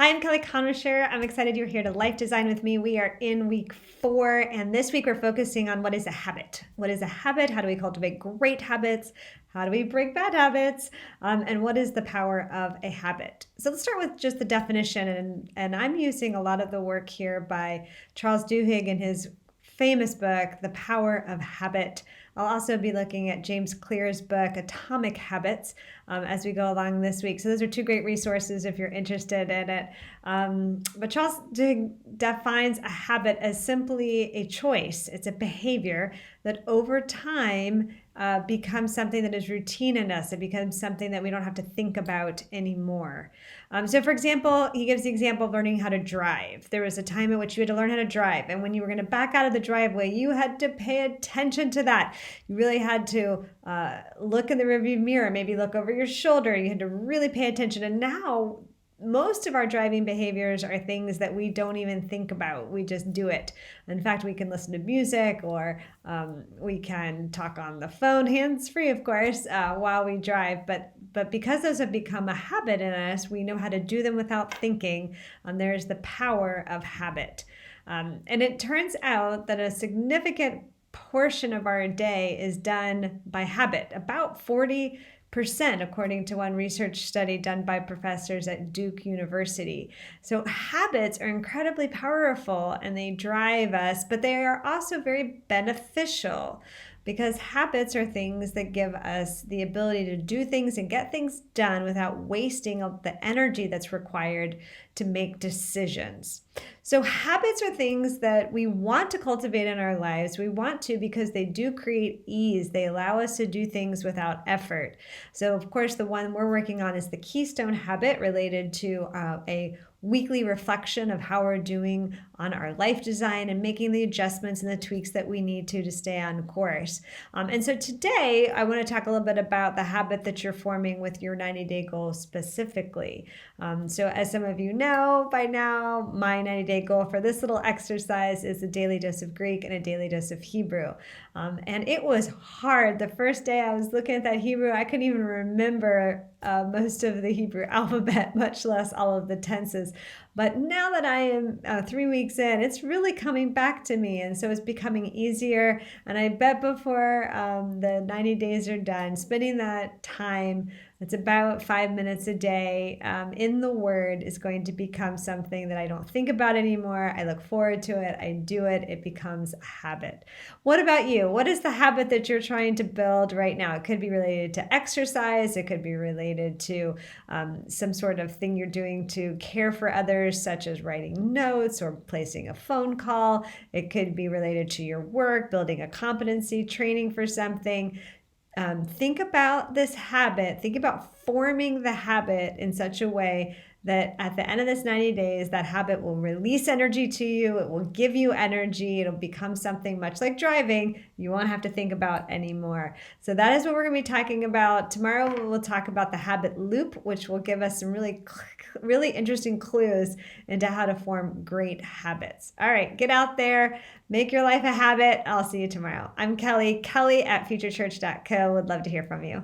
Hi, I'm Kelly Conwisher. I'm excited you're here to Life Design with me. We are in week 4, and this week we're focusing on what is a habit. What is a habit? How do we cultivate great habits? How do we break bad habits? And what is the power of a habit? So let's start with just the definition. And I'm using a lot of the work here by Charles Duhigg in his famous book, The Power of Habit. I'll also be looking at James Clear's book, Atomic Habits, as we go along this week. So those are two great resources if you're interested in it. But Charles defines a habit as simply a choice. It's a behavior that over time becomes something that is routine in us. It becomes something that we don't have to think about anymore. So for example, he gives the example of learning how to drive. There was a time in which you had to learn how to drive. And when you were going to back out of the driveway, you had to pay attention to that. You really had to look in the rearview mirror, maybe look over your shoulder. You had to really pay attention. And now most of our driving behaviors are things that we don't even think about. We just do it. In fact, we can listen to music or we can talk on the phone, hands-free, of course, while we drive. But because those have become a habit in us, we know how to do them without thinking. There's the power of habit. And it turns out that a significant portion of our day is done by habit. About 40%, according to one research study done by professors at Duke University. So habits are incredibly powerful and they drive us, but they are also very beneficial because habits are things that give us the ability to do things and get things done without wasting the energy that's required to make decisions. So habits are things that we want to cultivate in our lives. We want to because they do create ease. They allow us to do things without effort. So of course, the one we're working on is the Keystone Habit related to a weekly reflection of how we're doing on our life design and making the adjustments and the tweaks that we need to stay on course. And so today, I want to talk a little bit about the habit that you're forming with your 90-day goal specifically. So as some of you know by now, my 90-day goal for this little exercise is a daily dose of Greek and a daily dose of Hebrew. And it was hard. The first day I was looking at that Hebrew, I couldn't even remember most of the Hebrew alphabet, much less all of the tenses. But now that I am 3 weeks in, it's really coming back to me. And so it's becoming easier. And I bet before the 90 days are done, spending that time, it's about 5 minutes a day in the Word is going to become something that I don't think about anymore. I look forward to it. I do it. It becomes a habit. What about you? What is the habit that you're trying to build right now? It could be related to exercise. It could be related to some sort of thing you're doing to care for others, such as writing notes or placing a phone call. It could be related to your work, building a competency, training for something. Think about this habit. Think about forming the habit in such a way that at the end of this 90 days, that habit will release energy to you. It will give you energy. It'll become something much like driving you won't have to think about anymore. So that is what we're going to be talking about. Tomorrow, we'll talk about the habit loop, which will give us some really interesting clues into how to form great habits. All right, get out there, make your life a habit. I'll see you tomorrow. I'm Kelly at futurechurch.co. Would love to hear from you.